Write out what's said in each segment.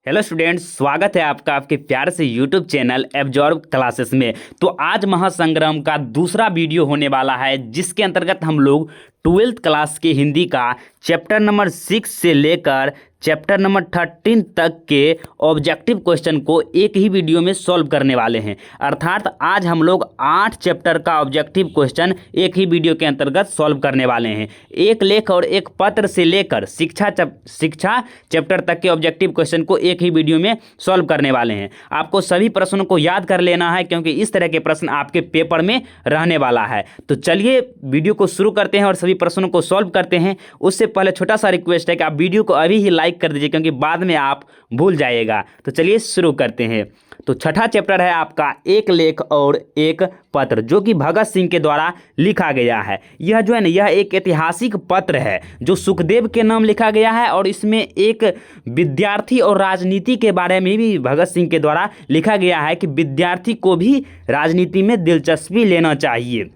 Hello students, स्वागत है आपका आपके प्यार से यूट्यूब चैनल एब्जॉर्ब क्लासेस में। तो आज महासंग्राम का दूसरा वीडियो होने वाला है, जिसके अंतर्गत हम लोग 12th क्लास के हिंदी का चैप्टर नंबर 6 से लेकर चैप्टर नंबर 13 तक के ऑब्जेक्टिव क्वेश्चन को एक ही वीडियो में सॉल्व करने वाले हैं। अर्थात आज हम लोग 8 चैप्टर का ऑब्जेक्टिव क्वेश्चन एक ही वीडियो के अंतर्गत सॉल्व करने वाले हैं। एक लेख और एक पत्र से लेकर शिक्षा चैप्टर तक के ऑब्जेक्टिव क्वेश्चन को एक ही वीडियो में सॉल्व करने वाले हैं। आपको सभी प्रश्नों को याद कर लेना है, क्योंकि इस तरह के प्रश्न आपके पेपर में रहने वाला है। तो चलिए वीडियो को शुरू करते हैं और सभी प्रश्नों को सॉल्व करते हैं। उससे पहले छोटा सा रिक्वेस्ट है कि आप वीडियो को अभी ही लाइक कर दीजिए, क्योंकि बाद में आप भूल जाइएगा। तो चलिए शुरू करते हैं। तो छठा चैप्टर है आपका एक लेख और एक पत्र, जो कि भगत सिंह के द्वारा लिखा गया है। यह जो है ना, यह एक ऐतिहासिक पत्र है जो सुखदेव के नाम लिखा गया है, और इसमें एक विद्यार्थी और राजनीति के बारे में भी भगत सिंह के द्वारा लिखा गया है कि विद्यार्थी को भी राजनीति में दिलचस्पी लेना चाहिए,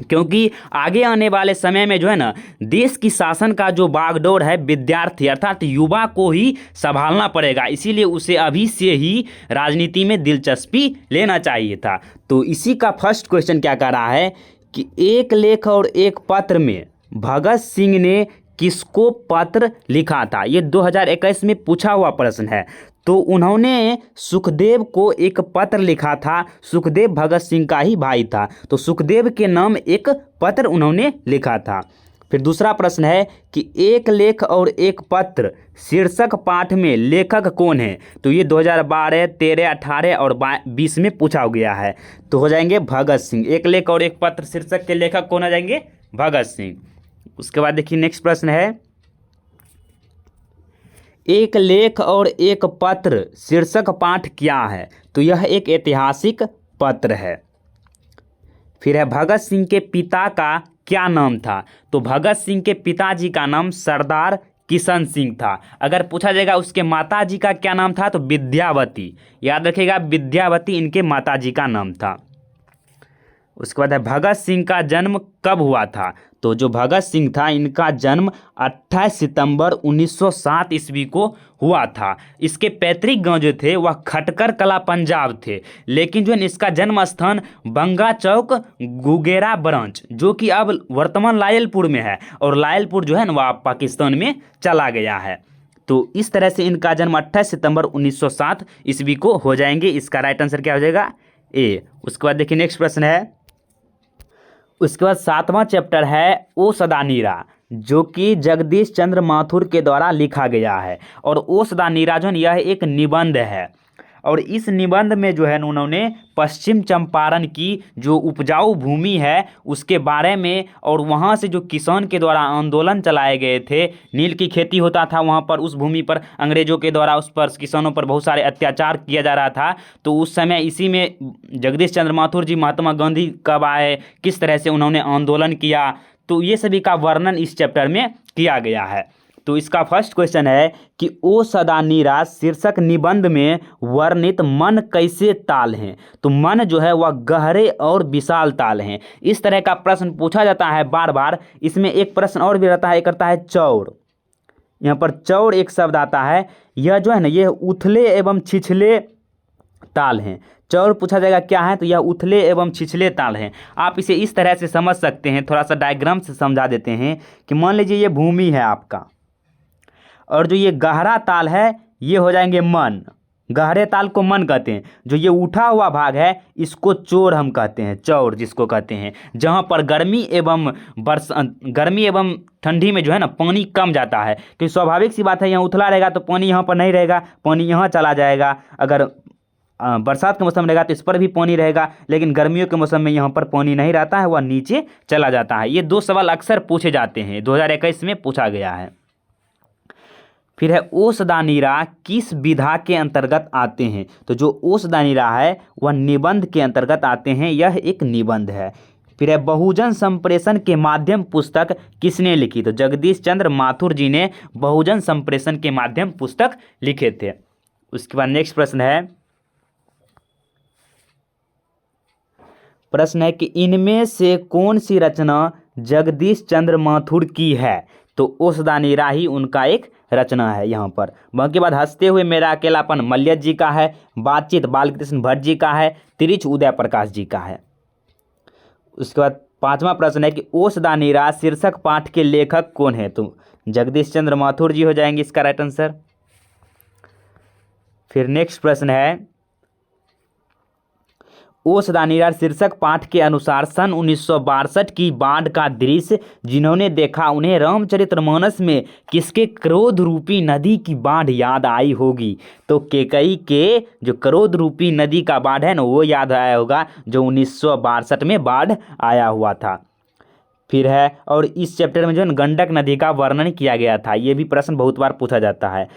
क्योंकि आगे आने वाले समय में जो है ना, देश की शासन का जो बागडोर है विद्यार्थी अर्थात युवा को ही संभालना पड़ेगा। इसीलिए उसे अभी से ही राजनीति में दिलचस्पी लेना चाहिए था। तो इसी का फर्स्ट क्वेश्चन क्या कह रहा है कि एक लेख और एक पत्र में भगत सिंह ने किसको पत्र लिखा था। ये 2021 में पूछा हुआ प्रश्न है। तो उन्होंने सुखदेव को एक पत्र लिखा था। सुखदेव भगत सिंह का ही भाई था, तो सुखदेव के नाम एक पत्र उन्होंने लिखा था। फिर दूसरा प्रश्न है कि एक लेख और एक पत्र शीर्षक पाठ में लेखक कौन है। तो ये 2012, 13, 18 और 20 में पूछा गया है। तो हो जाएंगे भगत सिंह। एक लेख और एक पत्र शीर्षक के लेखक कौन हो जाएंगे? भगत सिंह। उसके बाद देखिए नेक्स्ट प्रश्न है, एक लेख और एक पत्र शीर्षक पाठ क्या है। तो यह एक ऐतिहासिक पत्र है। फिर है भगत सिंह के पिता का क्या नाम था। तो भगत सिंह के पिताजी का नाम सरदार किशन सिंह था। अगर पूछा जाएगा उसके माताजी का क्या नाम था, तो विद्यावती। याद रखिएगा, विद्यावती इनके माताजी का नाम था। उसके बाद है भगत सिंह का जन्म कब हुआ था। तो जो भगत सिंह था, इनका जन्म 28 सितंबर 1907 ईस्वी को हुआ था। इसके पैतृक गांव जो थे वह खटकर कला पंजाब थे, लेकिन जो है इसका जन्म स्थान बंगा चौक गुगेरा ब्रांच, जो कि अब वर्तमान लायलपुर में है, और लायलपुर जो है ना वह पाकिस्तान में चला गया है। तो इस तरह से इनका जन्म 28 सितंबर 1907 ईस्वी को हो जाएंगे। इसका राइट आंसर क्या हो जाएगा? ए। उसके बाद देखिए नेक्स्ट प्रश्न है, उसके बाद 7वां चैप्टर है ओ सदा नीरा, जो कि जगदीश चंद्र माथुर के द्वारा लिखा गया है। और ओ सदा नीरा जो है यह एक निबंध है, और इस निबंध में जो है उन्होंने पश्चिम चंपारण की जो उपजाऊ भूमि है उसके बारे में, और वहाँ से जो किसान के द्वारा आंदोलन चलाए गए थे, नील की खेती होता था वहाँ पर, उस भूमि पर अंग्रेजों के द्वारा उस पर किसानों पर बहुत सारे अत्याचार किया जा रहा था। तो उस समय इसी में जगदीश चंद्र माथुर जी, महात्मा गांधी कब आए, किस तरह से उन्होंने आंदोलन किया, तो ये सभी का वर्णन इस चैप्टर में किया गया है। तो इसका फर्स्ट क्वेश्चन है कि ओ सदा नीरा शीर्षक निबंध में वर्णित मन कैसे ताल हैं। तो मन जो है वह गहरे और विशाल ताल हैं। इस तरह का प्रश्न पूछा जाता है बार बार। इसमें एक प्रश्न और भी रहता है, एक रहता है चौड़। यहाँ पर चौड़ एक शब्द आता है। यह जो है ना, यह उथले एवं छिछले ताल हैं। चौड़ पूछा जाएगा क्या है, तो यह उथले एवं छिछले ताल हैं। आप इसे इस तरह से समझ सकते हैं, थोड़ा सा डायग्राम से समझा देते हैं कि मान लीजिए ये भूमि है आपका, और जो ये गहरा ताल है ये हो जाएंगे मन। गहरे ताल को मन कहते हैं। जो ये उठा हुआ भाग है इसको चौड़ हम कहते हैं, चौड़ जिसको कहते हैं, जहाँ पर गर्मी एवं ठंडी में जो है ना पानी कम जाता है। क्योंकि स्वाभाविक सी बात है, यहाँ उथला रहेगा तो पानी यहाँ पर नहीं रहेगा, पानी यहाँ चला जाएगा। अगर बरसात का मौसम रहेगा तो इस पर भी पानी रहेगा, लेकिन गर्मियों के मौसम में यहाँ पर पानी नहीं रहता है, वह नीचे चला जाता है। ये 2 सवाल अक्सर पूछे जाते हैं, 2021 में पूछा गया है। फिर है ओ सदा नीरा किस विधा के अंतर्गत आते हैं। तो जो ओ सदा नीरा है वह निबंध के अंतर्गत आते हैं, यह एक निबंध है। फिर है बहुजन संप्रेषण के माध्यम पुस्तक किसने लिखी। तो जगदीश चंद्र माथुर जी ने बहुजन संप्रेषण के माध्यम पुस्तक लिखे थे। उसके बाद नेक्स्ट प्रश्न है कि इनमें से कौन सी रचना जगदीश चंद्र माथुर की है। तो ओसदानी राही उनका एक रचना है यहाँ पर। बाकी बाद हंसते हुए मेरा अकेलापन मल्यज जी का है, बातचीत बालकृष्ण भट्ट जी का है, तिरिच उदय प्रकाश जी का है। उसके बाद पांचवा प्रश्न है कि ओसदानी राह शीर्षक पाठ के लेखक कौन है? तो जगदीश चंद्र माथुर जी हो जाएंगे इसका राइट आंसर। फिर नेक्स्ट प्रश्न है ओसदानी राह शीर्षक पाठ के अनुसार सन 1962 की बाढ़ का दृश्य जिन्होंने देखा उन्हें रामचरितमानस में किसके क्रोध रूपी नदी की बाढ़ याद आई होगी? तो केकई के जो क्रोध रूपी नदी का बाढ़ है ना वो याद आया होगा, जो 1962 में बाढ़ आया हुआ था। फिर है और इस चैप्टर में जो है ना गंडक नदी का वर्णन किया गया था। ये भी प्रश्न बहुत बार पूछा जाता है।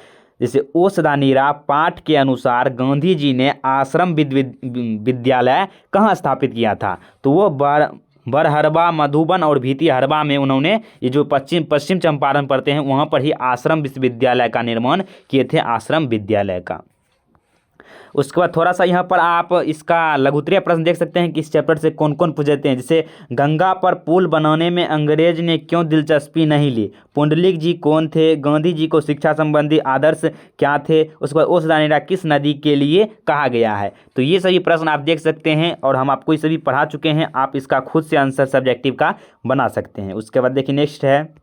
जैसे ओसदानी राह पाठ के अनुसार गांधी जी ने आश्रम विद्यालय कहाँ स्थापित किया था? तो वो बरहरबा, मधुबन और भीतिहरबा में उन्होंने ये जो पश्चिम चंपारण पड़ते हैं वहाँ पर ही आश्रम विश्वविद्यालय का निर्माण किए थे, आश्रम विद्यालय का। उसके बाद थोड़ा सा यहाँ पर आप इसका लघुत्तरीय प्रश्न देख सकते हैं कि इस चैप्टर से कौन कौन पूछते हैं। जैसे गंगा पर पुल बनाने में अंग्रेज ने क्यों दिलचस्पी नहीं ली? पुंडलिक जी कौन थे? गांधी जी को शिक्षा संबंधी आदर्श क्या थे? उसके बाद ओसदानी राह किस नदी के लिए कहा गया है? तो ये सभी प्रश्न आप देख सकते हैं और हम आपको ये सभी पढ़ा चुके हैं। आप इसका खुद से आंसर सब्जेक्टिव का बना सकते हैं। उसके बाद देखिए नेक्स्ट है,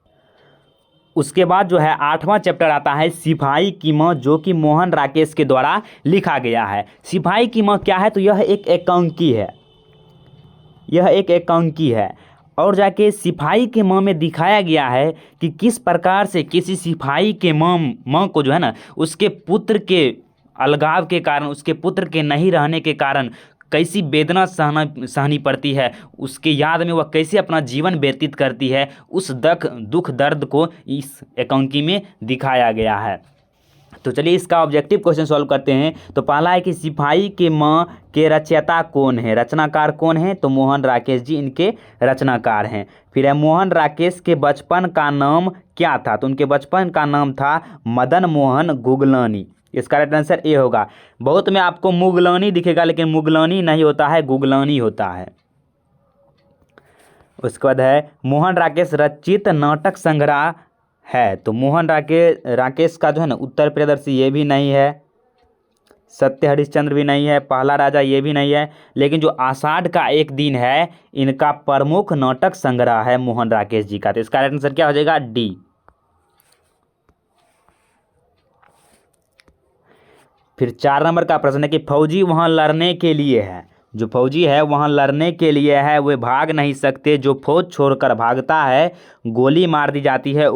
उसके बाद जो है 8वां चैप्टर आता है सिपाही की माँ, जो कि मोहन राकेश के द्वारा लिखा गया है। सिपाही की माँ क्या है? तो यह एक एकांकी है, यह एक एकांकी है। और जाके सिपाही के माँ में दिखाया गया है कि किस प्रकार से किसी सिपाही के माँ को जो है ना उसके पुत्र के अलगाव के कारण, उसके पुत्र के नहीं रहने के कारण कैसी वेदना सहनी पड़ती है, उसके याद में वह कैसे अपना जीवन व्यतीत करती है, उस दुख दर्द को इस एकांकी में दिखाया गया है। तो चलिए इसका ऑब्जेक्टिव क्वेश्चन सॉल्व करते हैं। तो पहला है कि सिपाही के माँ के रचयिता कौन है, रचनाकार कौन है? तो मोहन राकेश जी इनके रचनाकार हैं। फिर है मोहन राकेश के बचपन का नाम क्या था? तो उनके बचपन का नाम था मदन मोहन गुगलानी। इसका राइट आंसर ए होगा। बहुत में आपको मुगलानी दिखेगा लेकिन मुगलानी नहीं होता है, गुगलानी होता है। उसके बाद है मोहन राकेश रचित नाटक संग्रह है। तो मोहन राकेश का जो है ना उत्तर प्रियदर्शी ये भी नहीं है, सत्य हरिश्चंद्र भी नहीं है, पहला राजा ये भी नहीं है, लेकिन जो आषाढ़ का एक दिन है इनका प्रमुख नाटक संग्रह है मोहन राकेश जी का। तो इसका राइट आंसर क्या हो जाएगा? डी। फिर 4 नंबर का प्रश्न है कि फौजी वहां लड़ने के लिए है। जो फौजी है वहां लड़ने के लिए है, वे भाग नहीं सकते। जो फौज छोड़कर भागता है गोली मार दी जाती है।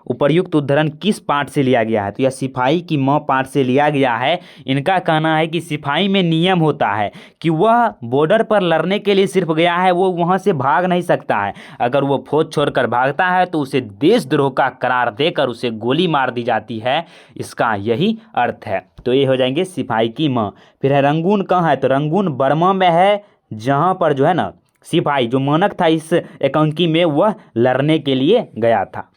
उपर्युक्त उद्धरण किस पाठ से लिया गया है? तो यह सिपाही की माँ पाठ से लिया गया है। इनका कहना है कि सिपाही में नियम होता है कि वह बॉर्डर पर लड़ने के लिए सिर्फ गया है, वो वहाँ से भाग नहीं सकता है। अगर वो फौज छोड़कर भागता है तो उसे देशद्रोह का करार देकर उसे गोली मार दी जाती है। इसका यही अर्थ है। तो ये हो जाएंगे सिपाही की माँ। फिर है रंगून कहाँ है? तो रंगून बर्मा में है, जहाँ पर जो है ना सिपाही जो मानक था इस एकांकी में वह लड़ने के लिए गया था।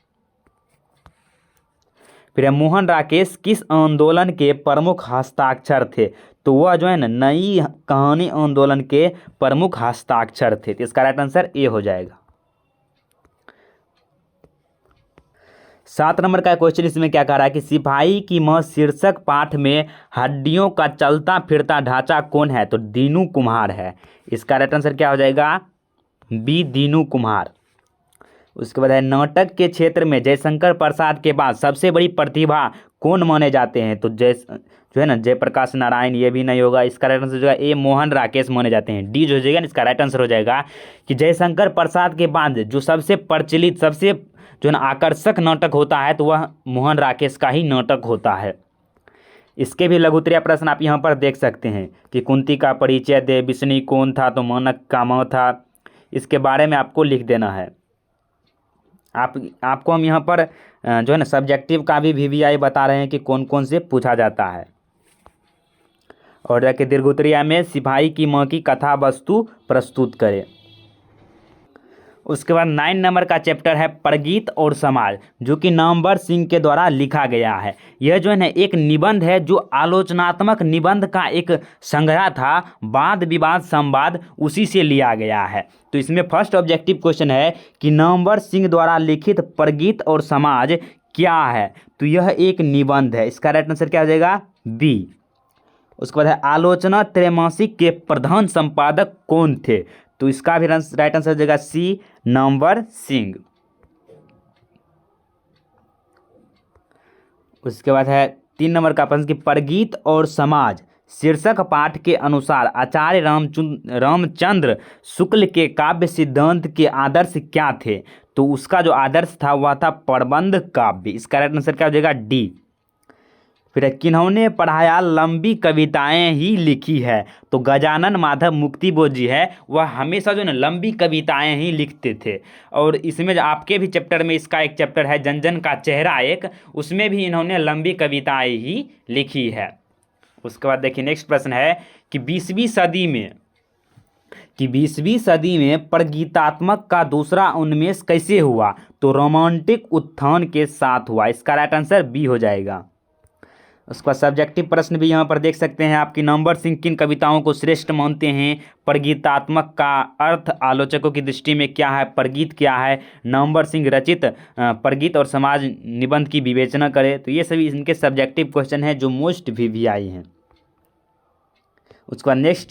फिर मोहन राकेश किस आंदोलन के प्रमुख हस्ताक्षर थे? तो वह जो है ना नई कहानी आंदोलन के प्रमुख हस्ताक्षर थे। तो इसका राइट आंसर ए हो जाएगा। 7 नंबर का क्वेश्चन इसमें क्या कह रहा है कि सिपाही की माँ शीर्षक पाठ में हड्डियों का चलता फिरता ढांचा कौन है? तो दीनू कुम्हार है। इसका राइट आंसर क्या हो जाएगा? बी, दीनू कुम्हार। उसके बाद है नाटक के क्षेत्र में जयशंकर प्रसाद के बाद सबसे बड़ी प्रतिभा कौन माने जाते हैं? तो जो है ना जयप्रकाश नारायण, ये भी नहीं होगा। इसका राइट आंसर हो जाएगा ए, मोहन राकेश माने जाते हैं। डी जो हो जाएगा इसका राइट आंसर हो जाएगा कि जयशंकर प्रसाद के बाद जो सबसे प्रचलित, सबसे जो है ना आकर्षक नाटक होता है तो वह मोहन राकेश का ही नाटक होता है। इसके भी लघुत्तरीय प्रश्न आप यहाँ पर देख सकते हैं कि कुंती का परिचय दे, बिस्नी कौन था? तो मानक का माँ था। इसके बारे में आपको लिख देना है। आपको हम यहाँ पर जो है ना सब्जेक्टिव का भी VVI बता रहे हैं कि कौन कौन से पूछा जाता है। और जाके दीर्घोत्तरीय में सिपाही की माँ की कथा वस्तु प्रस्तुत करें। उसके बाद 9 नंबर का चैप्टर है परगीत और समाज, जो कि नामवर सिंह के द्वारा लिखा गया है। यह जो है ना एक निबंध है, जो आलोचनात्मक निबंध का एक संग्रह था, वाद विवाद संवाद, उसी से लिया गया है। तो इसमें फर्स्ट ऑब्जेक्टिव क्वेश्चन है कि नामवर सिंह द्वारा लिखित परगीत और समाज क्या है? तो यह एक निबंध है। इसका राइट आंसर क्या हो जाएगा? बी। उसके बाद है आलोचना त्रैमासिक के प्रधान संपादक कौन थे? तो इसका भी राइट आंसर हो जाएगा सी, नामवर सिंह। उसके बाद है 3 नंबर का प्रश्न कि परगीत और समाज शीर्षक पाठ के अनुसार आचार्य रामचंद्र शुक्ल के काव्य सिद्धांत के आदर्श क्या थे? तो उसका जो आदर्श था वह था प्रबंध काव्य। इसका राइट आंसर क्या हो जाएगा? डी। फिर किन्होंने पढ़ाया लंबी कविताएं ही लिखी है? तो गजानन माधव मुक्तिबोध जी है, वह हमेशा जो है ना लंबी कविताएं ही लिखते थे। और इसमें जो आपके भी चैप्टर में इसका एक चैप्टर है जन जन का चेहरा एक, उसमें भी इन्होंने लंबी कविताएं ही लिखी है। उसके बाद देखिए नेक्स्ट प्रश्न है कि 20वीं सदी में प्रगीतात्मक का दूसरा उन्मेष कैसे हुआ? तो रोमांटिक उत्थान के साथ हुआ। इसका राइट आंसर बी हो जाएगा। उसका सब्जेक्टिव प्रश्न भी यहाँ पर देख सकते हैं आपकी, नामवर सिंह किन कविताओं को श्रेष्ठ मानते हैं? प्रगीतात्मक का अर्थ आलोचकों की दृष्टि में क्या है? प्रगीत क्या है? नामवर सिंह रचित परगीत और समाज निबंध की विवेचना करें। तो ये सभी इनके सब्जेक्टिव क्वेश्चन हैं जो मोस्ट VVI हैं। उसके बाद नेक्स्ट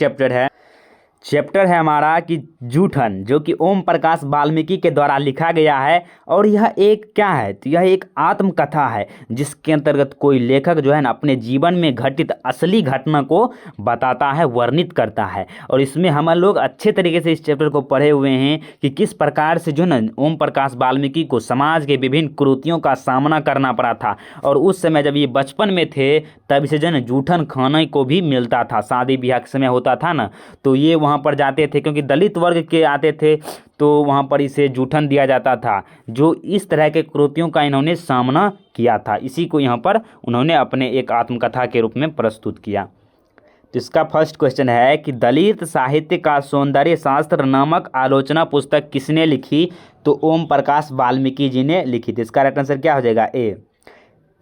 चैप्टर है हमारा कि जूठन, जो कि ओम प्रकाश वाल्मीकि के द्वारा लिखा गया है। और यह एक क्या है? तो यह एक आत्मकथा है, जिसके अंतर्गत कोई लेखक जो है ना अपने जीवन में घटित असली घटना को बताता है, वर्णित करता है। और इसमें हम लोग अच्छे तरीके से इस चैप्टर को पढ़े हुए हैं कि किस प्रकार से जो है ना ओम प्रकाश वाल्मीकि को समाज के विभिन्न कुरीतियों का सामना करना पड़ा था। और उस समय जब ये बचपन में थे तब इसे जो है ना जूठन खाने को भी मिलता था, शादी ब्याह के समय होता था ना, तो ये वहाँ पर जाते थे क्योंकि दलित वर्ग के आते थे, तो वहाँ पर इसे जूठन दिया जाता था। जो इस तरह के कृतियों का इन्होंने सामना किया था, इसी को यहाँ पर उन्होंने अपने एक आत्मकथा के रूप में प्रस्तुत किया। तो इसका फर्स्ट क्वेश्चन है कि दलित साहित्य का सौंदर्य शास्त्र नामक आलोचना पुस्तक किसने लिखी? तो ओम प्रकाश वाल्मीकि जी ने लिखी थी। इसका राइट आंसर क्या हो जाएगा? ए।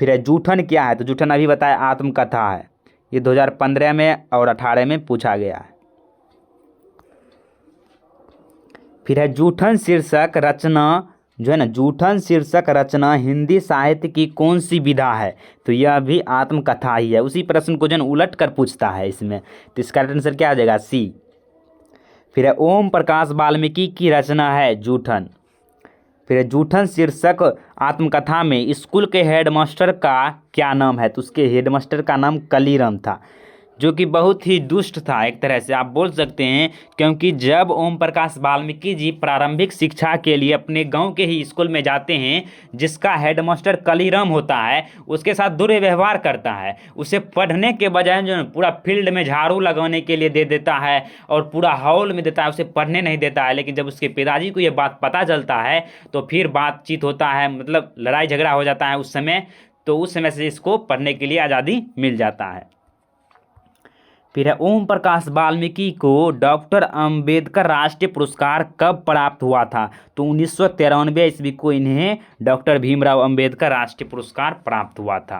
फिर है जूठन क्या है? तो जूठन अभी बताया आत्मकथा है। ये 2015 में और 18 में पूछा गया है। फिर है जूठन शीर्षक रचना जो है ना, जूठन शीर्षक रचना हिंदी साहित्य की कौन सी विधा है? तो यह भी आत्मकथा ही है। उसी प्रश्न को जो है उलट कर पूछता है इसमें। तो इसका आंसर क्या आ जाएगा? सी। फिर है ओम प्रकाश वाल्मीकि की रचना है जूठन। फिर है जूठन शीर्षक आत्मकथा में स्कूल के हेडमास्टर का क्या नाम है? तो उसके हेडमास्टर का नाम कलीराम था, जो कि बहुत ही दुष्ट था एक तरह से आप बोल सकते हैं। क्योंकि जब ओम प्रकाश वाल्मीकि जी प्रारंभिक शिक्षा के लिए अपने गांव के ही स्कूल में जाते हैं, जिसका हेडमास्टर कलीराम होता है, उसके साथ दुर्व्यवहार करता है। उसे पढ़ने के बजाय जो पूरा फील्ड में झाड़ू लगाने के लिए दे देता है और पूरा हॉल में देता है, उसे पढ़ने नहीं देता है। लेकिन जब उसके पिताजी को ये बात पता चलता है तो फिर बातचीत होता है, मतलब लड़ाई झगड़ा हो जाता है उस समय। तो उस समय से इसको पढ़ने के लिए आज़ादी मिल जाता है। फिर है ओम प्रकाश वाल्मीकि को डॉक्टर अंबेडकर राष्ट्रीय पुरस्कार कब प्राप्त हुआ था? तो 1993 ईस्वी को इन्हें डॉक्टर भीमराव अंबेडकर राष्ट्रीय पुरस्कार प्राप्त हुआ था।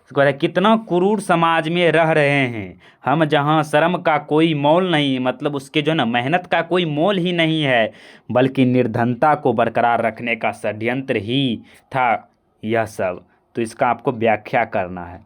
उसके बाद कितना क्रूर समाज में रह रहे हैं हम, जहां शर्म का कोई मोल नहीं, मतलब उसके जो है ना मेहनत का कोई मोल ही नहीं है, बल्कि निर्धनता को बरकरार रखने का षड्यंत्र ही था यह सब। तो इसका आपको व्याख्या करना है।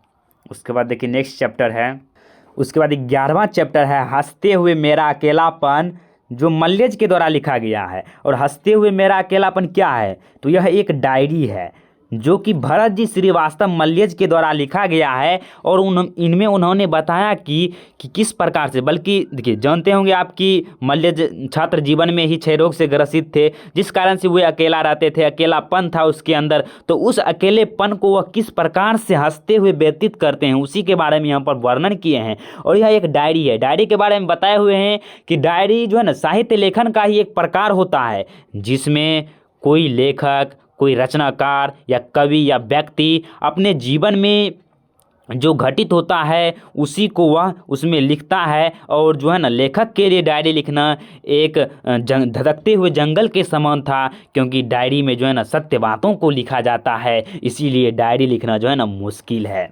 उसके बाद देखिए नेक्स्ट चैप्टर है, उसके बाद 11वां चैप्टर है हंसते हुए मेरा अकेलापन, जो मल्यज के द्वारा लिखा गया है। और हंसते हुए मेरा अकेलापन क्या है? तो यह एक डायरी है जो कि भरत जी श्रीवास्तव मल्यज के द्वारा लिखा गया है। और इनमें उन्होंने बताया कि किस प्रकार से, बल्कि देखिए जानते होंगे आप कि मल्यज छात्र जीवन में ही क्षय रोग से ग्रसित थे, जिस कारण से वे अकेला रहते थे, अकेलापन था उसके अंदर। तो उस अकेलेपन को वह किस प्रकार से हंसते हुए व्यतीत करते हैं, उसी के बारे में यहाँ पर वर्णन किए हैं। और यह एक डायरी है। डायरी के बारे में बताए हुए हैं कि डायरी जो है ना साहित्य लेखन का ही एक प्रकार होता है, जिसमें कोई लेखक, कोई रचनाकार या कवि या व्यक्ति अपने जीवन में जो घटित होता है उसी को वह उसमें लिखता है। और जो है ना, लेखक के लिए डायरी लिखना एक धधकते हुए जंगल के समान था, क्योंकि डायरी में जो है ना सत्य बातों को लिखा जाता है, इसीलिए डायरी लिखना जो है ना मुश्किल है।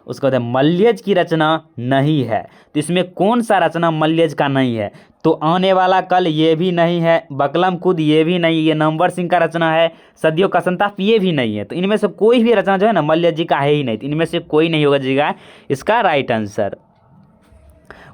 उसके बाद मल्यज की रचना नहीं है, तो इसमें कौन सा रचना मल्यज का नहीं है? तो आने वाला कल ये भी नहीं है, बकलम खुद ये भी नहीं, ये नंबर सिंह का रचना है, सदियों का संताप ये भी नहीं है। तो इनमें से कोई भी रचना जो है ना मल्यज जी का है ही नहीं, तो इनमें से कोई नहीं होगा जीगा इसका राइट आंसर।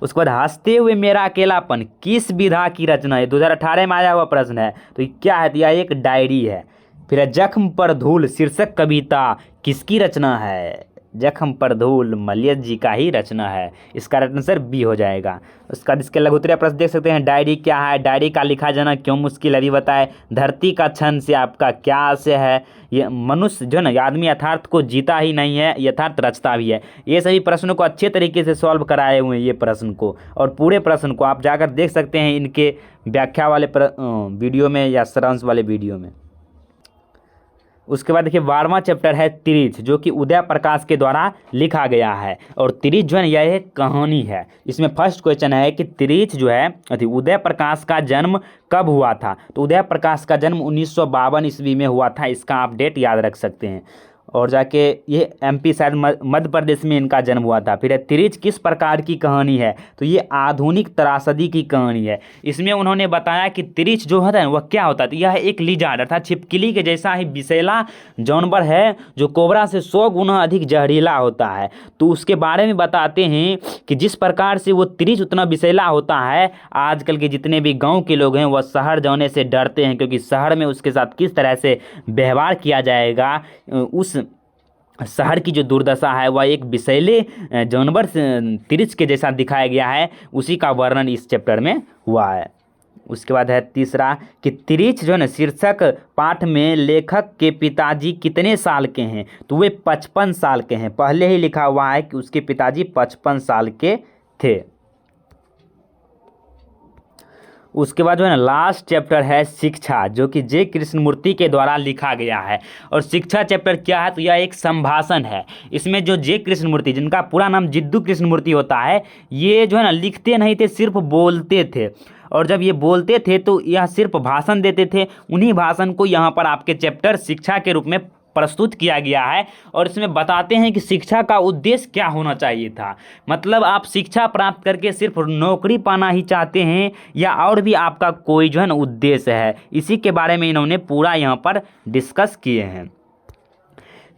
उसके बाद हंसते हुए मेरा अकेलापन किस विधा की रचना है? 2018 में आया हुआ प्रश्न है। तो ये क्या है? तो यह एक डायरी है। फिर है जख्म पर धूल शीर्षक कविता किसकी रचना है? जख्म पर धूल मल्यज जी का ही रचना है, इसका आंसर बी हो जाएगा। उसका इसके लघुत्तरीय प्रश्न देख सकते हैं। डायरी क्या है? डायरी का लिखा जाना क्यों मुश्किल है अभी बताए। धरती का क्षण से आपका क्या आशय है? ये मनुष्य जो है ना आदमी यथार्थ को जीता ही नहीं है, यथार्थ रचता भी है। ये सभी प्रश्नों को अच्छे तरीके से सॉल्व कराए हुए हैं ये प्रश्न को, और पूरे प्रश्न को आप जाकर देख सकते हैं इनके व्याख्या वाले वीडियो में या सारांश वाले वीडियो में। उसके बाद देखिए 12वां चैप्टर है तिरिछ, जो कि उदय प्रकाश के द्वारा लिखा गया है। और तिरिछ जो है यह एक कहानी है। इसमें फर्स्ट क्वेश्चन है कि तिरिछ जो है उदय प्रकाश का जन्म कब हुआ था? तो उदय प्रकाश का जन्म 1952 ईस्वी में हुआ था, इसका आप डेट याद रख सकते हैं। और जाके ये एमपी शायद मध्य प्रदेश में इनका जन्म हुआ था। फिर है तिरिछ किस प्रकार की कहानी है? तो ये आधुनिक त्रासदी की कहानी है। इसमें उन्होंने बताया कि तिरिछ जो होता है वह क्या होता है? तो यह एक लिजार्ड अर्थात छिपकली के जैसा ही विषैला जानवर है, जो कोबरा से 100 गुना अधिक जहरीला होता है। तो उसके बारे में बताते हैं कि जिस प्रकार से वो तिरिछ उतना विषैला होता है, आजकल के जितने भी गाँव के लोग हैं वह शहर जाने से डरते हैं, क्योंकि शहर में उसके साथ किस तरह से व्यवहार किया जाएगा, उस शहर की जो दुर्दशा है वह एक विषैले जानवर तिरिछ के जैसा दिखाया गया है, उसी का वर्णन इस चैप्टर में हुआ है। उसके बाद है तीसरा कि तिरिछ जो है ना शीर्षक पाठ में लेखक के पिताजी कितने साल के हैं? तो वे 55 साल के हैं। पहले ही लिखा हुआ है कि उसके पिताजी 55 साल के थे। उसके बाद जो है ना लास्ट चैप्टर है शिक्षा, जो कि जे कृष्णमूर्ति के द्वारा लिखा गया है। और शिक्षा चैप्टर क्या है? तो यह एक संभाषण है। इसमें जो जे कृष्णमूर्ति, जिनका पूरा नाम जिद्दू कृष्णमूर्ति होता है, ये जो है ना लिखते नहीं थे, सिर्फ बोलते थे। और जब ये बोलते थे तो यह सिर्फ भाषण देते थे। उन्हीं भाषण को यहाँ पर आपके चैप्टर शिक्षा के रूप में प्रस्तुत किया गया है। और इसमें बताते हैं कि शिक्षा का उद्देश्य क्या होना चाहिए था। मतलब आप शिक्षा प्राप्त करके सिर्फ नौकरी पाना ही चाहते हैं, या और भी आपका कोई जो है ना उद्देश्य है, इसी के बारे में इन्होंने पूरा यहाँ पर डिस्कस किए हैं।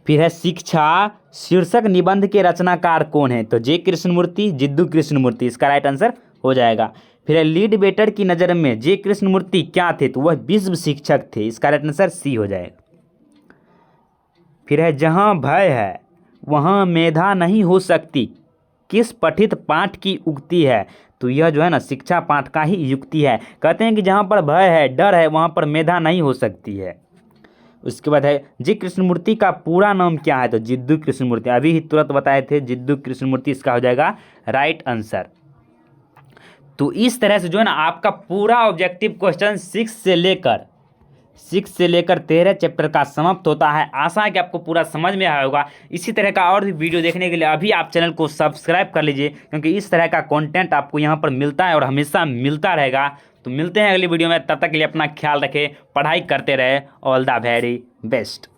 फिर है शिक्षा शीर्षक निबंध के रचनाकार कौन है? तो जे कृष्णमूर्ति, जिद्दू कृष्णमूर्ति, इसका राइट आंसर हो जाएगा। फिर है लीडबेटर की नज़र में जे कृष्णमूर्ति क्या थे? तो वह विश्व शिक्षक थे, इसका राइट आंसर सी हो जाएगा। फिर है जहाँ भय है वहाँ मेधा नहीं हो सकती, किस पठित पाठ की उक्ति है? तो यह जो है ना शिक्षा पाठ का ही युक्ति है। कहते हैं कि जहाँ पर भय है, डर है, वहाँ पर मेधा नहीं हो सकती है। उसके बाद है जी कृष्णमूर्ति का पूरा नाम क्या है? तो जिद्दू कृष्णमूर्ति, अभी ही तुरंत बताए थे, जिद्दू कृष्णमूर्ति, इसका हो जाएगा राइट आंसर। तो इस तरह से जो है ना आपका पूरा ऑब्जेक्टिव क्वेश्चन 6 से लेकर 13 चैप्टर का समाप्त होता है। आशा है कि आपको पूरा समझ में आया होगा। इसी तरह का और भी वीडियो देखने के लिए अभी आप चैनल को सब्सक्राइब कर लीजिए, क्योंकि इस तरह का कंटेंट आपको यहाँ पर मिलता है और हमेशा मिलता रहेगा। तो मिलते हैं अगली वीडियो में, तब तक के लिए अपना ख्याल रखें, पढ़ाई करते रहे। All the very best.